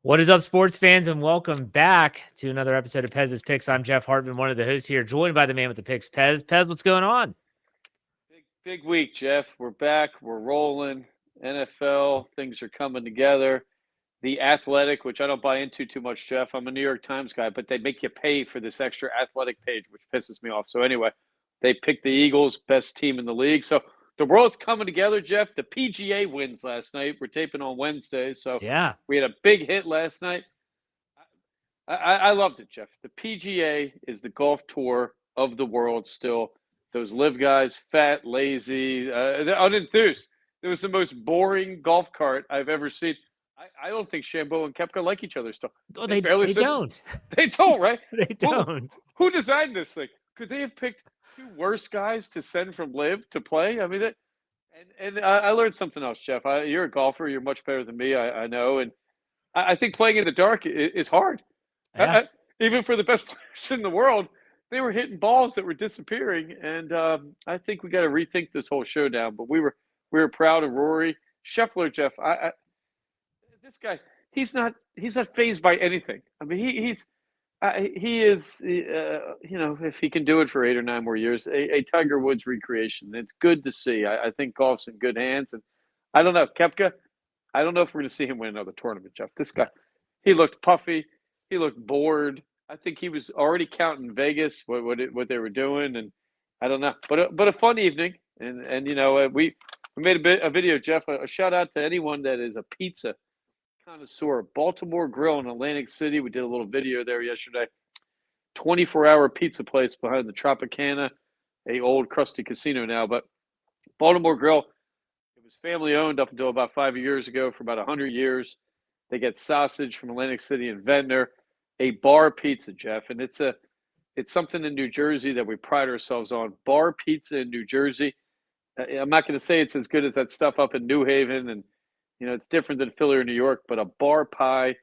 What is up, sports fans, and welcome back to another episode of Pez's Picks. I'm Jeff Hartman, one of the hosts here, joined by the man with the picks, Pez. Pez, what's going on? Big week, Jeff. We're back. We're rolling. NFL, things are coming together. The Athletic, which I don't buy into too much, Jeff. I'm a New York Times guy, but they make you pay for this extra Athletic page, which pisses me off. So anyway, they picked the Eagles, best team in the league. So the world's coming together, Jeff. The PGA wins last night. We're taping on Wednesday, so Yeah, we had a big hit last night. I loved it, Jeff. The PGA is the golf tour of the world still. Those live guys, fat, lazy, they're unenthused. It was the most boring golf cart I've ever seen. I don't think Shambo and Kepka like each other still. oh, They they barely they said don't, they don't, right? they Who don't. who designed this thing? Could they have picked two worse guys to send from live to play? I mean, and I learned something else, Jeff. You're a golfer. You're much better than me. I know, and I think playing in the dark is hard. I, Yeah, I, even for the best players in the world, they were hitting balls that were disappearing, and I think we got to rethink this whole showdown. But we were proud of Rory Scheffler, Jeff. This guy, he's not phased by anything. I mean, he is, if he can do it for 8 or 9 more years, a Tiger Woods recreation. It's good to see. I think golf's in good hands, and I don't know, Kepka. I don't know if we're going to see him win another tournament, Jeff. This no, guy, he looked puffy. He looked bored. I think he was already counting Vegas, what they were doing, and I don't know. But a fun evening, and we made a video, Jeff. A shout out to anyone that is a pizza connoisseur. Baltimore Grill in Atlantic City. We did a little video there yesterday. 24-hour pizza place behind the Tropicana, a old crusty casino now, but Baltimore Grill. It was family owned up until about 5 years ago. For about 100 years, they get sausage from Atlantic City and Ventnor, a bar pizza, Jeff, and it's something in New Jersey that we pride ourselves on. Bar pizza in New Jersey. I'm not going to say it's as good as that stuff up in New Haven, and it's different than Philly or New York, but a bar pie. I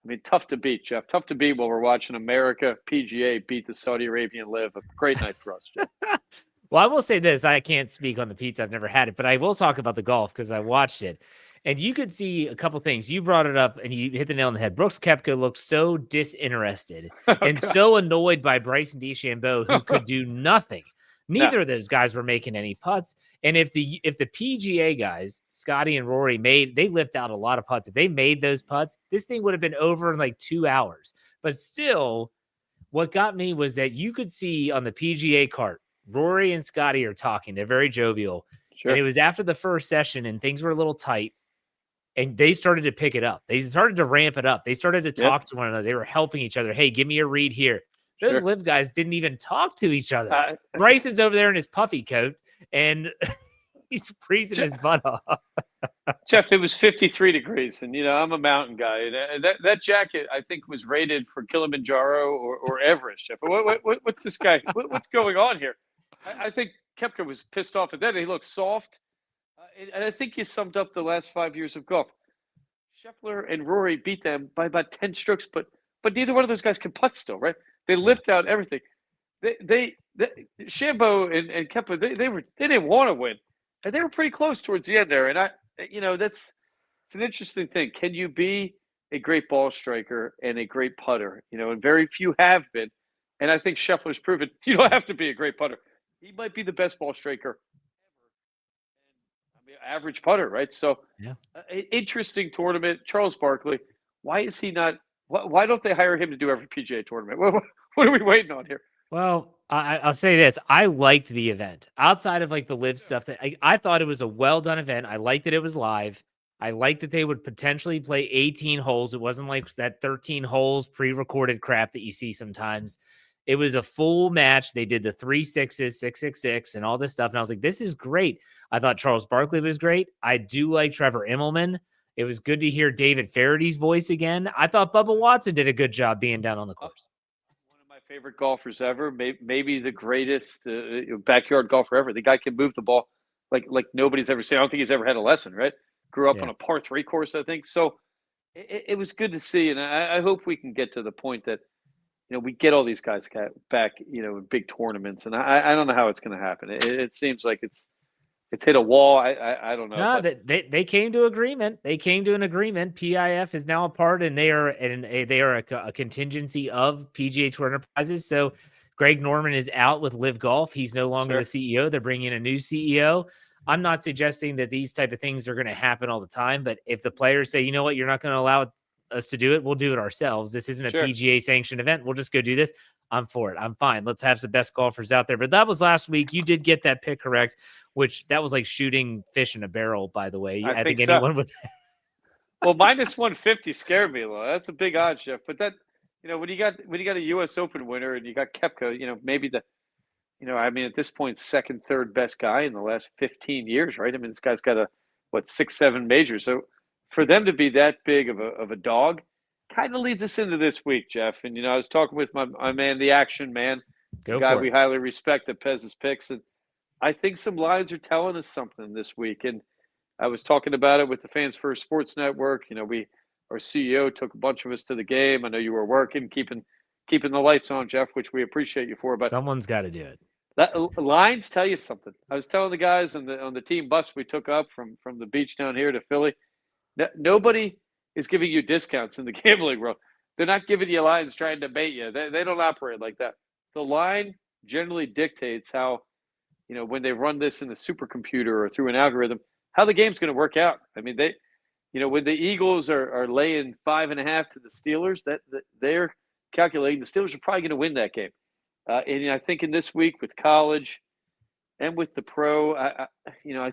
mean, tough to beat, Jeff. Tough to beat while we're watching America PGA beat the Saudi Arabian Live. A great night for us, Jeff. well, I will say this: I can't speak on the pizza. I've never had it, but I will talk about the golf because I watched it, and you could see a couple things. You brought it up, and you hit the nail on the head. Brooks Koepka looked so disinterested and so annoyed by Bryson DeChambeau, who could do nothing. No, Neither of those guys were making any putts. And if the PGA guys, Scotty and Rory, they lift out a lot of putts. If they made those putts, this thing would have been over in like 2 hours. But still, what got me was that you could see on the PGA cart, Rory and Scotty are talking. They're very jovial. And sure. it was after the first session and things were a little tight. And they started to pick it up. They started to ramp it up. They started to Yep, talk to one another. They were helping each other. Hey, give me a read here. Those sure. live guys didn't even talk to each other. Uh, Bryson's over there in his puffy coat and he's freezing his butt off. Jeff, it was 53 degrees, and I'm a mountain guy. And that jacket, I think, was rated for Kilimanjaro or Everest. Jeff, what's this guy? What's going on here? I think Kepka was pissed off at that. He looked soft, and I think he summed up the last 5 years of golf. Scheffler and Rory beat them by about 10 strokes, but neither one of those guys can putt still, right? They Yeah. lift out everything. They Shambo and Kepka, they didn't want to win, and they were pretty close towards the end there. And it's an interesting thing. Can you be a great ball striker and a great putter? And very few have been. And I think Scheffler's proven you don't have to be a great putter. He might be the best ball striker ever. And I mean, average putter, right? So, Yeah. interesting tournament. Charles Barkley. Why is he not? Why don't they hire him to do every PGA tournament? What are we waiting on here? Well, I'll say this. I liked the event outside of like the live stuff. That I thought it was a well done event. I liked that it was live. I liked that they would potentially play 18 holes. It wasn't like that 13 holes pre-recorded crap that you see sometimes. It was a full match. They did the 3 sixes, 666, and all this stuff. And I was like, this is great. I thought Charles Barkley was great. I do like Trevor Immelman. It was good to hear David Faraday's voice again. I thought Bubba Watson did a good job being down on the course. One of my favorite golfers ever, maybe the greatest backyard golfer ever. The guy can move the ball like nobody's ever seen. I don't think he's ever had a lesson, right? Grew up Yeah. on a par three course, I think. So it was good to see, and I hope we can get to the point that we get all these guys back, in big tournaments. And I don't know how it's going to happen. It seems like it's it's hit a wall. I don't know, No, but they came to agreement. They came to an agreement. PIF is now a part, and they are a contingency of PGA Tour Enterprises. So Greg Norman is out with Live Golf. He's no longer the sure, CEO. They're bringing in a new CEO. I'm not suggesting that these type of things are going to happen all the time, but if the players say, you know what, you're not going to allow us to do it, we'll do it ourselves. This isn't a sure. PGA sanctioned event. We'll just go do this. I'm for it. I'm fine. Let's have some best golfers out there. But that was last week. You did get that pick correct, which that was like shooting fish in a barrel, by the way. I I think think so. anyone with Well, minus 150 scared me a little. That's a big odds, Jeff. But that, when you got a U.S. Open winner and you got Koepka, maybe I mean, at this point, second, third best guy in the last 15 years, right? I mean, this guy's got what, 6, 7 majors. So for them to be that big of a dog kind of leads us into this week, Jeff. And, I was talking with my man, the action man, the go guy for we it. highly respect at Pez's Picks. And I think some lines are telling us something this week. And I was talking about it with the Fans First Sports Network. Our CEO took a bunch of us to the game. I know you were working, keeping the lights on, Jeff, which we appreciate you for. But Someone's got to do it. that lines tell you something. I was telling the guys on the team bus we took up from the beach down here to Philly. That nobody is giving you discounts in the gambling world. They're not giving you lines trying to bait you. They don't operate like that. The line generally dictates how, when they run this in a supercomputer or through an algorithm, how the game's going to work out. I mean, when the Eagles are laying 5.5 to the Steelers, that they're calculating the Steelers are probably going to win that game. And I think in this week with college and with the pro, I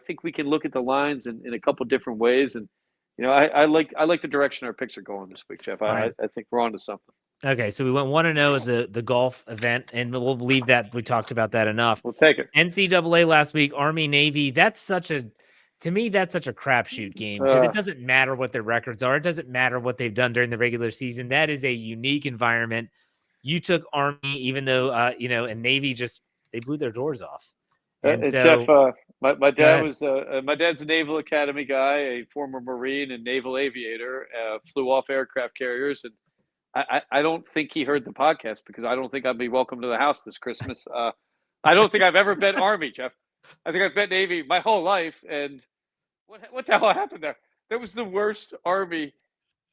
think we can look at the lines in a couple different ways. And I like the direction our picks are going this week, Jeff. All I right. think we're on to something. Okay, so we went 1-0 at the golf event, and we'll leave that. We talked about that enough. We'll take it. NCAA last week, Army Navy. To me, that's such a crapshoot game because it doesn't matter what their records are. It doesn't matter what they've done during the regular season. That is a unique environment. You took Army, even though and Navy they blew their doors off. And Jeff, so my dad was my dad's a Naval Academy guy, a former Marine and naval aviator, flew off aircraft carriers, and I don't think he heard the podcast because I don't think I'd be welcome to the house this Christmas. I don't think I've ever bet Army, Jeff. I think I've bet Navy my whole life, and what the hell happened there? That was the worst Army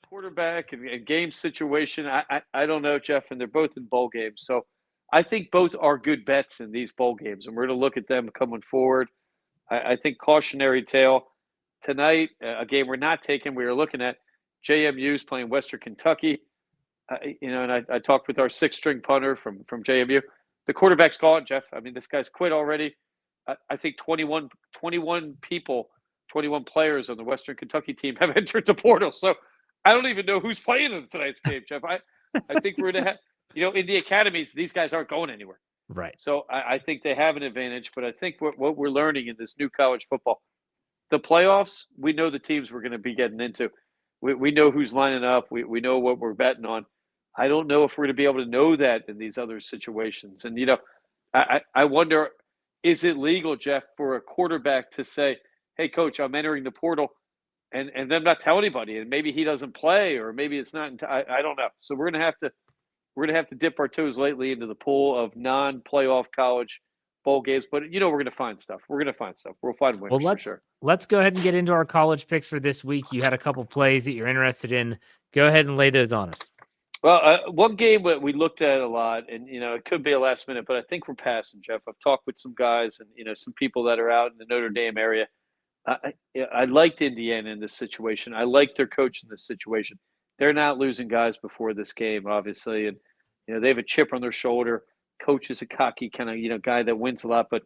quarterback and game situation. I don't know, Jeff, and they're both in bowl games, so I think both are good bets in these bowl games, and we're going to look at them coming forward. I think cautionary tale tonight, a game we're not taking. We were looking at JMU's playing Western Kentucky. And I talked with our 6-string punter from JMU. The quarterback's gone, Jeff. I mean, this guy's quit already. I think 21 people, 21 players on the Western Kentucky team have entered the portal. So I don't even know who's playing in tonight's game, Jeff. I think we're going to have, in the academies, these guys aren't going anywhere. right. So I think they have an advantage. But I think what we're learning in this new college football, the playoffs, we know the teams we're going to be getting into. We know who's lining up. We know what we're betting on. I don't know if we're going to be able to know that in these other situations. And, I wonder, is it legal, Jeff, for a quarterback to say, hey, coach, I'm entering the portal and then not tell anybody, and maybe he doesn't play, or maybe it's not. I don't know. So we're going to have to dip our toes lately into the pool of non-playoff college bowl games, but we're going to find stuff. We'll find winners for sure. Let's go ahead and get into our college picks for this week. You had a couple plays that you're interested in. Go ahead and lay those on us. Well, one game that we looked at a lot, and it could be a last minute, but I think we're passing, Jeff. I've talked with some guys and some people that are out in the Notre Dame area. I liked Indiana in this situation. I liked their coach in this situation. They're not losing guys before this game, obviously, and they have a chip on their shoulder. Coach is a cocky kind of guy that wins a lot, but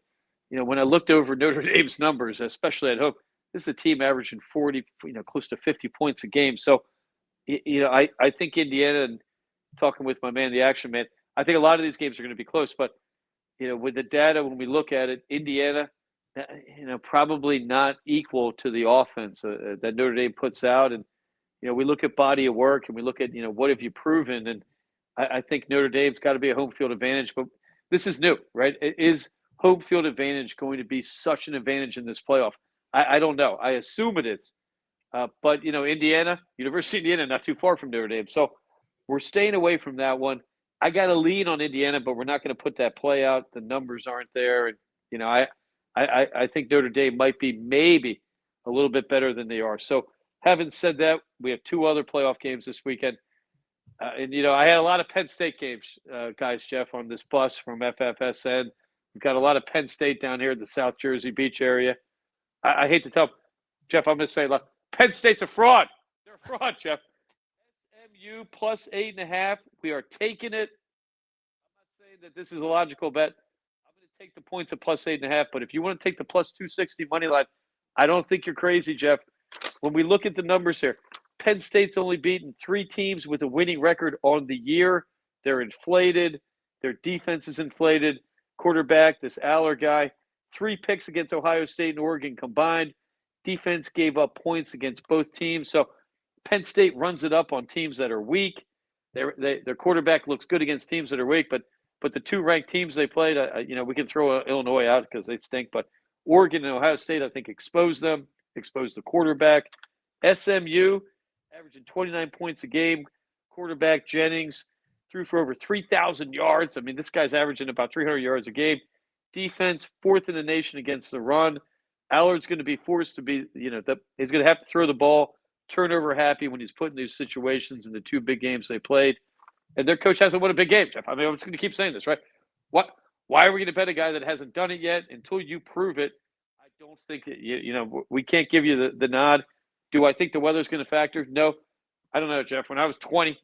when I looked over Notre Dame's numbers, especially at home, this is a team averaging 40, close to 50 points a game. So, I think Indiana, and talking with my man, the action man, I think a lot of these games are going to be close. But, with the data, when we look at it, Indiana, probably not equal to the offense that Notre Dame puts out. And, we look at body of work and we look at, what have you proven? And I think Notre Dame's got to be a home field advantage. But this is new, right? Is home field advantage going to be such an advantage in this playoff? I don't know. I assume it is. But, Indiana, University of Indiana, not too far from Notre Dame. So we're staying away from that one. I got to lean on Indiana, but we're not going to put that play out. The numbers aren't there. And, I I think Notre Dame might be maybe a little bit better than they are. So having said that, we have 2 other playoff games this weekend. And, I had a lot of Penn State games, guys, Jeff, on this bus from FFSN. We've got a lot of Penn State down here in the South Jersey Beach area. I hate to tell Jeff, I'm going to say, look, Penn State's a fraud. They're a fraud, Jeff. SMU plus 8.5. We are taking it. I'm not saying that this is a logical bet. I'm going to take the points at plus 8.5. But if you want to take the plus 260 money line, I don't think you're crazy, Jeff. When we look at the numbers here, Penn State's only beaten 3 teams with a winning record on the year. They're inflated. Their defense is inflated. Quarterback, this Aller guy, 3 picks against Ohio State and Oregon combined. Defense gave up points against both teams. So Penn State runs it up on teams that are weak. Their quarterback looks good against teams that are weak, but the 2 ranked teams they played, we can throw Illinois out because they stink, but Oregon and Ohio State, I think, exposed them, exposed the quarterback. SMU, averaging 29 points a game. Quarterback Jennings threw for over 3,000 yards. I mean, this guy's averaging about 300 yards a game. Defense, 4th in the nation against the run. Allard's going to be forced to be, he's going to have to throw the ball, turnover happy when he's put in these situations in the 2 big games they played. And their coach hasn't won a big game, Jeff. I mean, I'm just going to keep saying this, right? Why are we going to bet a guy that hasn't done it yet? Until you prove it, I don't think that, we can't give you the nod. Do I think the weather's going to factor? No. I don't know, Jeff. When I was 20,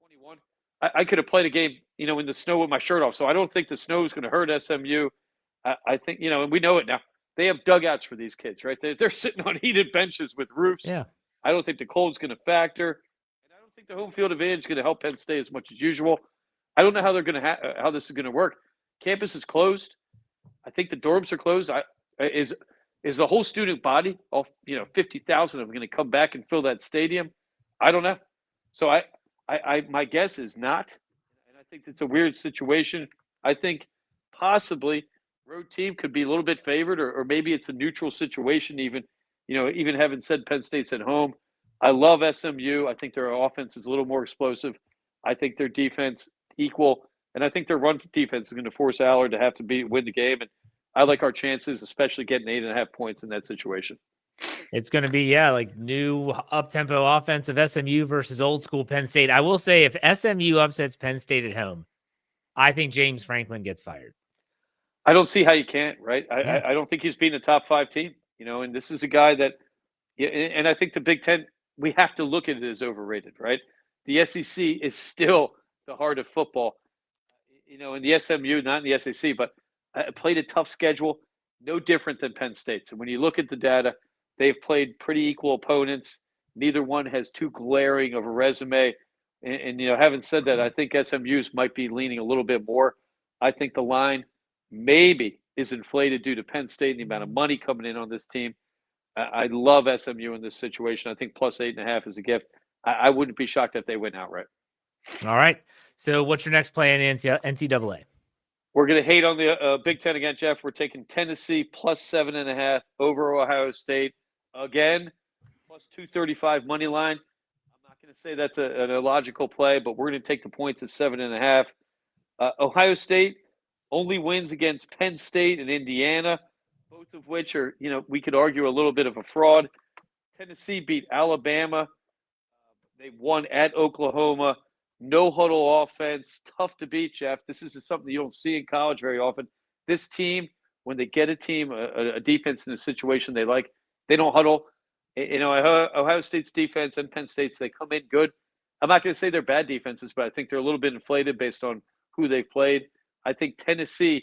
21, I could have played a game, in the snow with my shirt off. So I don't think the snow is going to hurt SMU. I think, and we know it now. They have dugouts for these kids, right? They're sitting on heated benches with roofs. Yeah. I don't think the cold's going to factor. And I don't think the home field advantage is going to help Penn State as much as usual. I don't know how they're going to how this is going to work. Campus is closed. I think the dorms are closed. Is the whole student body, all 50,000 of them, going to come back and fill that stadium? I don't know. So my guess is not. And I think it's a weird situation. I think possibly road team could be a little bit favored, or maybe it's a neutral situation even. Even having said Penn State's at home, I love SMU. I think their offense is a little more explosive. I think their defense equal, and I think their run defense is going to force Allard to have to win the game. And I like our chances, especially getting 8.5 points in that situation. It's going to be, like new up-tempo offense of SMU versus old school Penn State. I will say, if SMU upsets Penn State at home, I think James Franklin gets fired. I don't see how you can't, right? Yeah. I don't think he's been a top 5 team, and this is a guy that, and I think the Big Ten, we have to look at it as overrated, right? The SEC is still the heart of football, in the SMU, not in the SEC, but played a tough schedule, no different than Penn State. So when you look at the data, they've played pretty equal opponents. Neither one has too glaring of a resume. And having said that, I think SMU's might be leaning a little bit more. I think the line maybe is inflated due to Penn State and the amount of money coming in on this team. I love SMU in this situation. I think plus 8.5 is a gift. I wouldn't be shocked if they win outright. All right. So what's your next play in the NCAA? We're going to hate on the Big Ten again, Jeff. We're taking Tennessee plus 7.5 over Ohio State again, plus 235 money line. I'm not going to say that's an illogical play, but we're going to take the points at 7.5. Ohio State only wins against Penn State and Indiana, both of which are, we could argue a little bit of a fraud. Tennessee beat Alabama. They won at Oklahoma. No huddle offense, tough to beat, Jeff. This is something you don't see in college very often. This team, when they get a team, a defense in a situation they like, they don't huddle. Ohio State's defense and Penn State's, they come in good. I'm not going to say they're bad defenses, but I think they're a little bit inflated based on who they've played. I think Tennessee,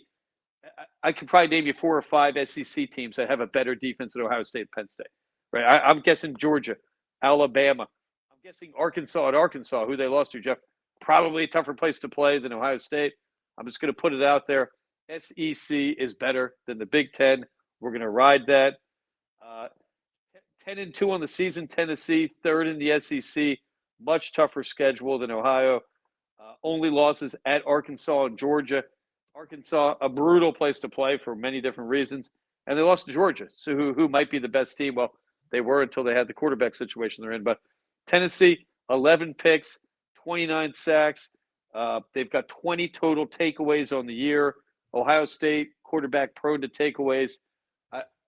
I could probably name you 4 or 5 SEC teams that have a better defense than Ohio State and Penn State. Right? I'm guessing Georgia, Alabama. I'm guessing Arkansas at Arkansas, who they lost to, Jeff. Probably a tougher place to play than Ohio State. I'm just going to put it out there. SEC is better than the Big Ten. We're going to ride that. 10-2 on the season. Tennessee, 3rd in the SEC. Much tougher schedule than Ohio. Only losses at Arkansas and Georgia. Arkansas, a brutal place to play for many different reasons. And they lost to Georgia, so who might be the best team? Well, they were until they had the quarterback situation they're in. But Tennessee, 11 picks, 29 sacks. They've got 20 total takeaways on the year. Ohio State, quarterback prone to takeaways.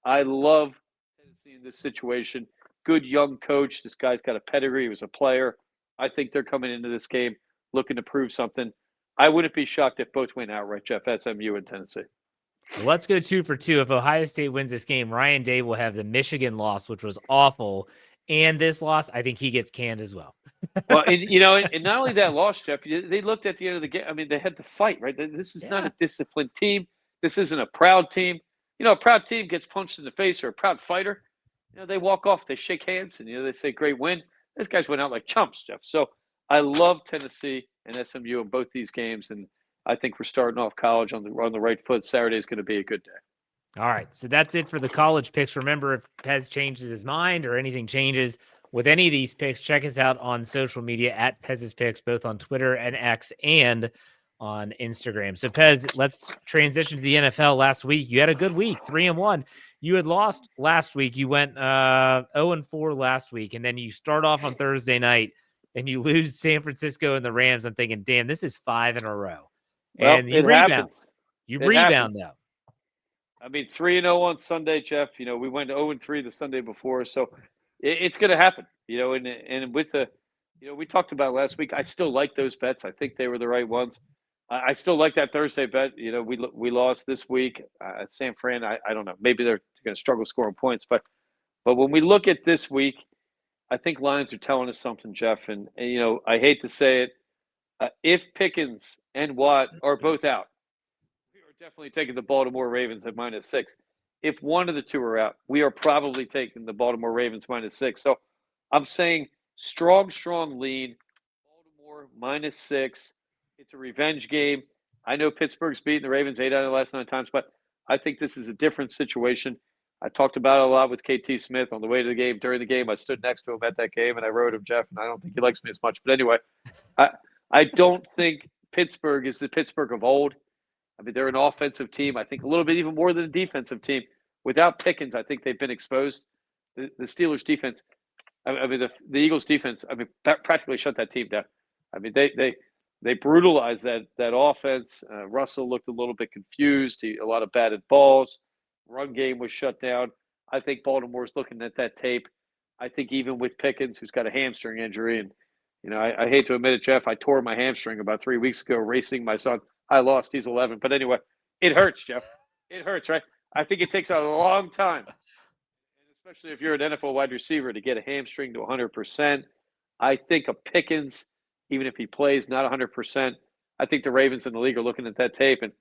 I love Tennessee in this situation. Good young coach. This guy's got a pedigree. He was a player. I think they're coming into this game looking to prove something. I wouldn't be shocked if both win outright, Jeff, SMU and Tennessee. Well, let's go 2 for 2. If Ohio State wins this game, Ryan Day will have the Michigan loss, which was awful. And this loss, I think he gets canned as well. Well, and not only that loss, Jeff, they looked at the end of the game. I mean, they had to fight, right? This is not a disciplined team. This isn't a proud team. A proud team gets punched in the face, or a proud fighter, they walk off, they shake hands, and they say, "Great win." These guys went out like chumps, Jeff. So I love Tennessee and SMU in both these games, and I think we're starting off college on the right foot. Saturday is going to be a good day. All right, so that's it for the college picks. Remember, if Pez changes his mind or anything changes with any of these picks, check us out on social media at Pez's Picks, both on Twitter and X and on Instagram. So, Pez, let's transition to the NFL. Last week, you had a good week, 3-1. You had lost last week. You went 0-4 last week, and then you start off on Thursday night, and you lose San Francisco and the Rams. I'm thinking, damn, this is 5 in a row. Well, And you it rebound. happens. You rebound, though. I mean, 3-0 on Sunday, Jeff. We went 0-3 the Sunday before, so it's going to happen. And with the, we talked about last week. I still like those bets. I think they were the right ones. I still like that Thursday bet. We lost this week. San Fran. I don't know. Maybe they're going to struggle scoring points, but when we look at this week, I think lines are telling us something, Jeff. And I hate to say it, if Pickens and Watt are both out, we are definitely taking the Baltimore Ravens at -6. If one of the two are out, we are probably taking the Baltimore Ravens -6. So I'm saying strong lead. Baltimore -6. It's a revenge game. I know Pittsburgh's beaten the Ravens 8 out of the last 9 times, but I think this is a different situation. I talked about it a lot with KT Smith on the way to the game. During the game, I stood next to him at that game, and I wrote him, Jeff, and I don't think he likes me as much. But anyway, I don't think Pittsburgh is the Pittsburgh of old. I mean, they're an offensive team. I think a little bit even more than a defensive team. Without Pickens, I think they've been exposed. The Steelers' defense, I mean, the Eagles' defense, I mean, practically shut that team down. I mean, they brutalized that offense. Russell looked a little bit confused. A lot of batted balls. Run game was shut down. I think Baltimore's looking at that tape. I think even with Pickens, who's got a hamstring injury, and I hate to admit it, Jeff, I tore my hamstring about 3 weeks ago racing my son. I lost. He's 11. But anyway, it hurts, Jeff. It hurts, right? I think it takes a long time, and especially if you're an NFL wide receiver, to get a hamstring to 100%. I think a Pickens, even if he plays not 100%, I think the Ravens in the league are looking at that tape, and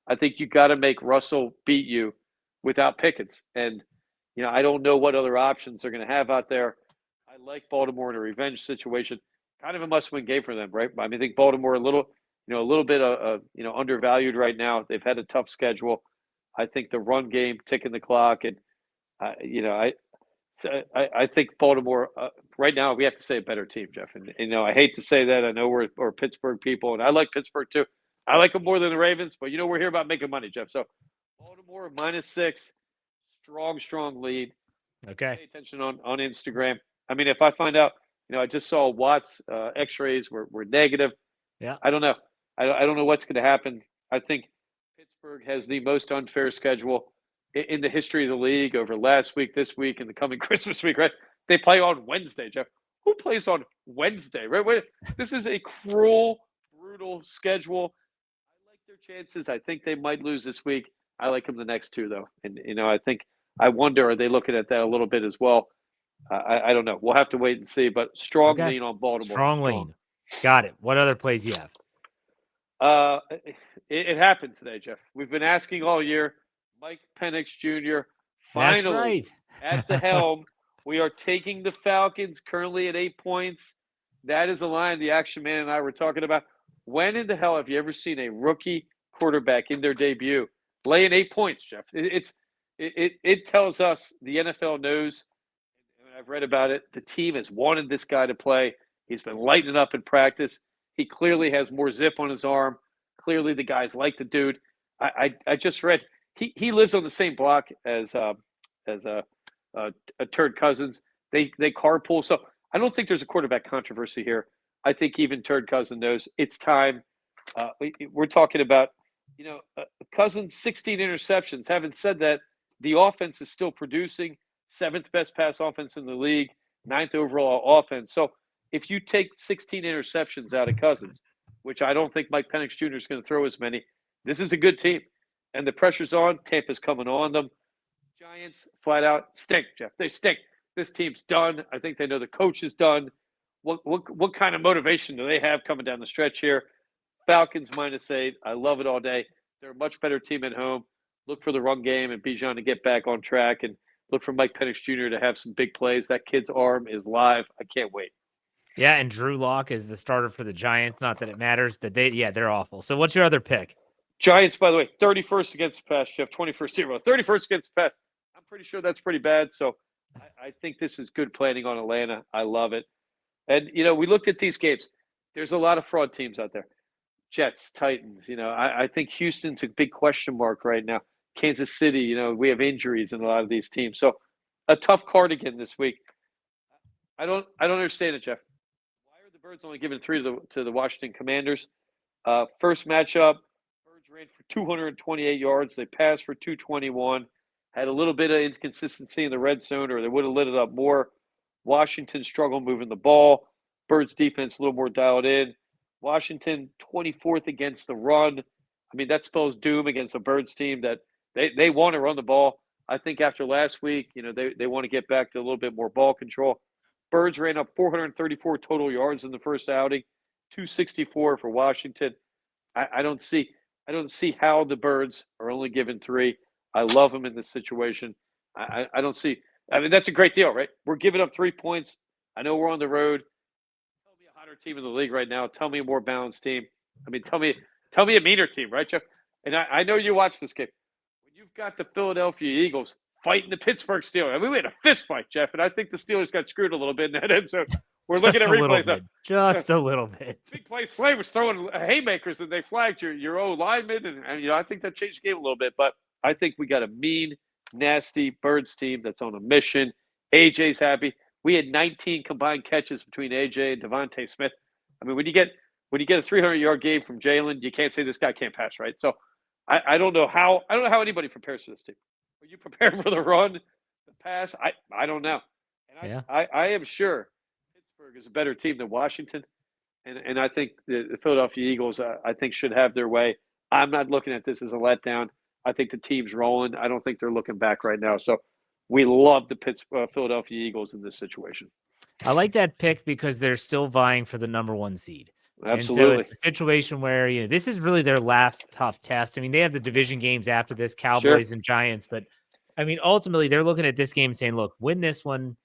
I think you got to make Russell beat you without Pickens. And, I don't know what other options they're going to have out there. I like Baltimore in a revenge situation. Kind of a must-win game for them, right? I mean, I think Baltimore a little bit undervalued right now. They've had a tough schedule. I think the run game, ticking the clock, and I think Baltimore right now, we have to say a better team, Jeff. And I hate to say that. I know we're Pittsburgh people, and I like Pittsburgh too. I like them more than the Ravens, but we're here about making money, Jeff. So Baltimore -6, strong lead. Okay. Pay attention on Instagram. I mean, if I find out, I just saw Watt's X-rays were negative. Yeah. I don't know. I don't know what's going to happen. I think Pittsburgh has the most unfair schedule in the history of the league over last week, this week, and the coming Christmas week, right? They play on Wednesday, Jeff. Who plays on Wednesday, right? This is a cruel, brutal schedule. I like their chances. I think they might lose this week. I like them the next two, though. And, I wonder, are they looking at that a little bit as well? I don't know. We'll have to wait and see, but strong lean on Baltimore. Strong lean. Got it. What other plays you have? It happened today, Jeff. We've been asking all year. Mike Penix Jr. finally at the helm. We are taking the Falcons currently at 8 points. That is a line the Action Man and I were talking about. When in the hell have you ever seen a rookie quarterback in their debut laying 8 points, Jeff? It tells us the NFL knows. I've read about it. The team has wanted this guy to play. He's been lighting up in practice. He clearly has more zip on his arm. Clearly, the guys like the dude. I just read he lives on the same block as Turd Cousins. They carpool. So I don't think there's a quarterback controversy here. I think even Turd Cousins knows it's time. We're talking about Cousins 16 interceptions. Having said that, the offense is still producing. Seventh best pass offense in the league, ninth overall offense. So if you take 16 interceptions out of Cousins, which I don't think Mike Penix Jr. is going to throw as many, this is a good team. And the pressure's on. Tampa's coming on them. Giants, flat out, stink, Jeff. They stink. This team's done. I think they know the coach is done. What kind of motivation do they have coming down the stretch here? Falcons -8. I love it all day. They're a much better team at home. Look for the run game and Bijan to get back on track, and look for Mike Penix Jr. to have some big plays. That kid's arm is live. I can't wait. Yeah, and Drew Lock is the starter for the Giants. Not that it matters, but they're awful. So what's your other pick? Giants, by the way, 31st against the pass, Jeff. 21st team. 31st against the pass. I'm pretty sure that's pretty bad. So I think this is good planning on Atlanta. I love it. And, we looked at these games. There's a lot of fraud teams out there. Jets, Titans. I think Houston's a big question mark right now. Kansas City, we have injuries in a lot of these teams. So a tough card again this week. I don't understand it, Jeff. Why are the Birds only giving 3 to the Washington Commanders? First matchup, Birds ran for 228 yards. They passed for 221. Had a little bit of inconsistency in the red zone, or they would have lit it up more. Washington struggled moving the ball. Birds defense a little more dialed in. Washington 24th against the run. I mean, that spells doom against a Birds team that they want to run the ball. I think after last week, they want to get back to a little bit more ball control. Birds ran up 434 total yards in the first outing, 264 for Washington. I don't see how the Birds are only given 3. I love them in this situation. I don't see. I mean, that's a great deal, right? We're giving up 3 points. I know we're on the road. Tell me a hotter team in the league right now. Tell me a more balanced team. I mean, tell me a meaner team, right, Jeff? And I know you watched this game. When you've got the Philadelphia Eagles fighting the Pittsburgh Steelers, I mean, we had a fist fight, Jeff, and I think the Steelers got screwed a little bit in that end zone. We're looking at replays now. Just a little bit. Big play Slate was throwing haymakers, and they flagged your old lineman, and I think that changed the game a little bit. But I think we got a mean, nasty Birds team that's on a mission. AJ's happy. We had 19 combined catches between AJ and Devontae Smith. I mean, when you get a 300-yard game from Jalen, you can't say this guy can't pass, right? So I don't know how anybody prepares for this team. Are you prepared for the run, the pass? I don't know. And I am sure Pittsburgh is a better team than Washington. And I think the Philadelphia Eagles, I think, should have their way. I'm not looking at this as a letdown. I think the team's rolling. I don't think they're looking back right now. So we love the Philadelphia Eagles in this situation. I like that pick because they're still vying for the number 1 seed. Absolutely. And so it's a situation where, this is really their last tough test. I mean, they have the division games after this, Cowboys and Giants. But, I mean, ultimately, they're looking at this game saying, look, win this one.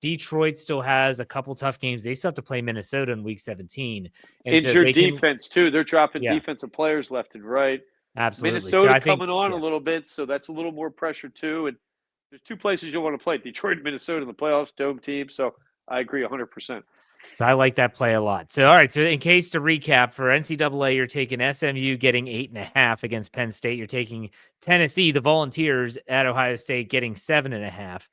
Detroit still has a couple tough games. They still have to play Minnesota in week 17. And injured defense, too. They're dropping defensive players left and right. Absolutely. Minnesota coming on a little bit, so that's a little more pressure, too. And there's 2 places you want to play, Detroit and Minnesota in the playoffs, dome team. So I agree 100%. So I like that play a lot. So, all right. So in case to recap, for NCAA, you're taking SMU getting 8.5 against Penn State. You're taking Tennessee, the Volunteers at Ohio State, getting 7.5.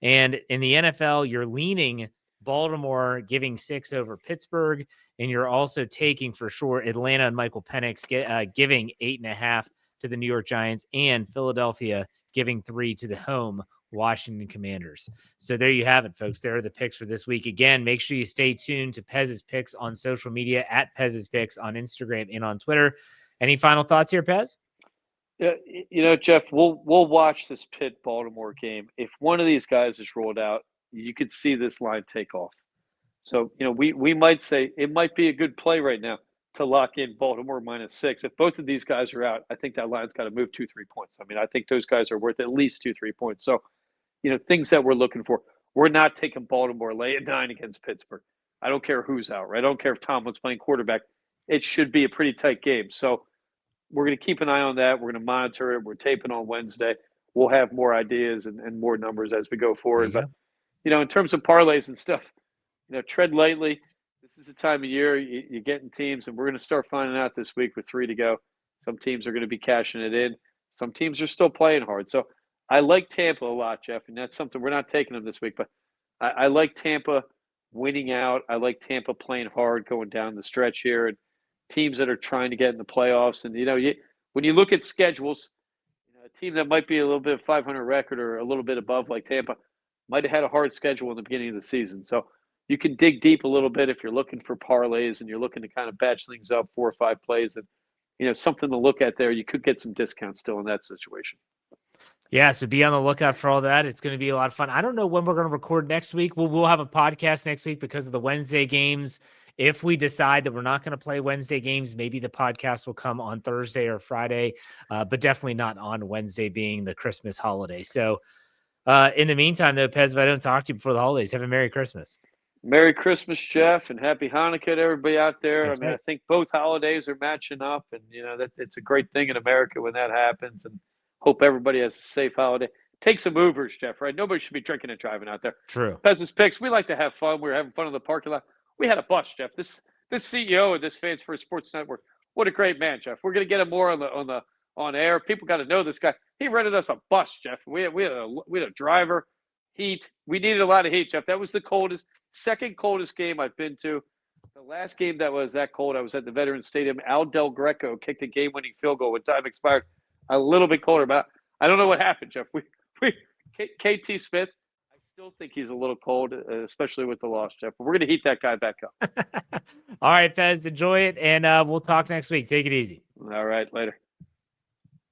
And in the NFL, you're leaning Baltimore giving 6 over Pittsburgh. And you're also taking for sure Atlanta and Michael Penix giving 8.5 to the New York Giants, and Philadelphia giving 3 to the home Washington Commanders. So there you have it, folks. There are the picks for this week. Again, make sure you stay tuned to Pez's Picks on social media at Pez's Picks on Instagram and on Twitter. Any final thoughts here, Pez? Yeah, Jeff, we'll watch this Pitt Baltimore game. If one of these guys is rolled out, you could see this line take off. So, we might say it might be a good play right now to lock in Baltimore -6. If both of these guys are out, I think that line's got to move 2-3 points. I mean, I think those guys are worth at least 2-3 points. So, things that we're looking for. We're not taking Baltimore laying 9 against Pittsburgh. I don't care who's out, right? I don't care if Tomlin's playing quarterback. It should be a pretty tight game. So we're going to keep an eye on that. We're going to monitor it. We're taping on Wednesday. We'll have more ideas and more numbers as we go forward. But, in terms of parlays and stuff, tread lightly. This is the time of year you're getting teams, and we're going to start finding out this week with 3 to go. Some teams are going to be cashing it in. Some teams are still playing hard. So I like Tampa a lot, Jeff, and that's something we're not taking them this week. But I like Tampa winning out. I like Tampa playing hard going down the stretch here, and teams that are trying to get in the playoffs. And, when you look at schedules, team that might be a little bit 500 record or a little bit above, like Tampa, might have had a hard schedule in the beginning of the season. So you can dig deep a little bit if you're looking for parlays and you're looking to kind of batch things up 4 or 5 plays, and something to look at there. You could get some discounts still in that situation. Yeah, so be on the lookout for all that. It's going to be a lot of fun. I don't know when we're going to record next week. We'll have a podcast next week because of the Wednesday games. If we decide that we're not going to play Wednesday games, maybe the podcast will come on Thursday or Friday, but definitely not on Wednesday, being the Christmas holiday. So in the meantime, though, Pez, if I don't talk to you before the holidays, have a Merry Christmas. Merry Christmas, Jeff, and Happy Hanukkah to everybody out there. That's right. I think both holidays are matching up, and that it's a great thing in America when that happens. And hope everybody has a safe holiday. Take some Ubers, Jeff. Right? Nobody should be drinking and driving out there. True. Pez's Picks. We like to have fun. We were having fun in the parking lot. We had a bus, Jeff. This CEO of this Fans First Sports Network. What a great man, Jeff. We're gonna get him more on air. People got to know this guy. He rented us a bus, Jeff. We had a driver. Heat. We needed a lot of heat, Jeff. That was the second coldest game I've been to. The last game that was that cold, I was at the Veterans Stadium. Al Del Greco kicked a game-winning field goal when time expired. A little bit colder, but I don't know what happened, Jeff. KT Smith, I still think he's a little cold, especially with the loss, Jeff. But we're going to heat that guy back up. All right, Pez, enjoy it, and we'll talk next week. Take it easy. All right, later.